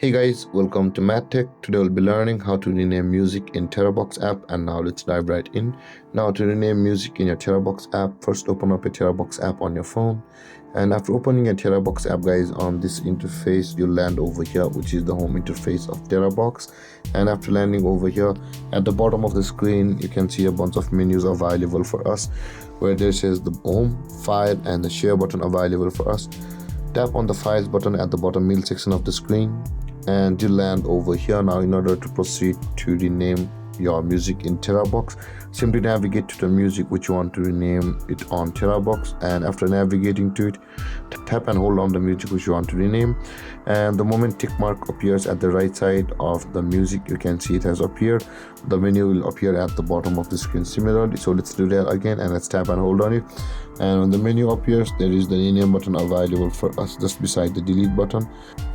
Hey guys, welcome to MadTech. Today we'll be learning how to rename music in Terabox app, and now let's dive right in. Now to rename music in your Terabox app, first open up a Terabox app on your phone, and after opening a Terabox app guys, on this interface you'll land over here, which is the home interface of Terabox. And after landing over here, at the bottom of the screen you can see a bunch of menus available for us, where there says the home, file and the share button available for us. Tap on the files button at the bottom middle section of the screen and you land over here. Now in order to proceed to rename your music in Terabox, simply navigate to the music which you want to rename it on Terabox, and after navigating to it, tap and hold on the music which you want to rename, and the moment tick mark appears at the right side of the music, you can see it has appeared. The menu will appear at the bottom of the screen similarly, so let's do that again, and let's tap and hold on it. And when the menu appears, there is the rename button available for us just beside the delete button.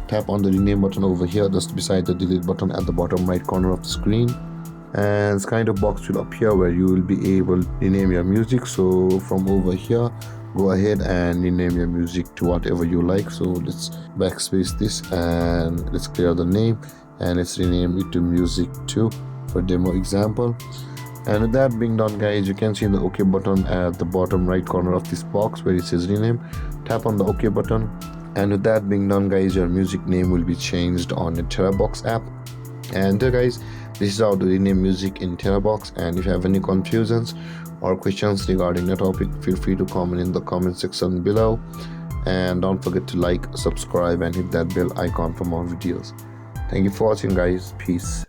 Tap on the rename button over here just beside the delete button at the bottom right corner of the screen, and this kind of box will appear where you will be able to rename your music. So from over here, go ahead and rename your music to whatever you like. So let's backspace this and let's clear the name, and let's rename it to music 2 for demo example. And with that being done guys, you can see the OK button at the bottom right corner of this box where it says rename. Tap on the OK button, and with that being done guys, your music name will be changed on your Terabox app. And guys, this is how to rename music in Terabox. And if you have any confusions or questions regarding the topic, feel free to comment in the comment section below, and don't forget to like, subscribe and hit that bell icon for more videos. Thank you for watching guys. Peace.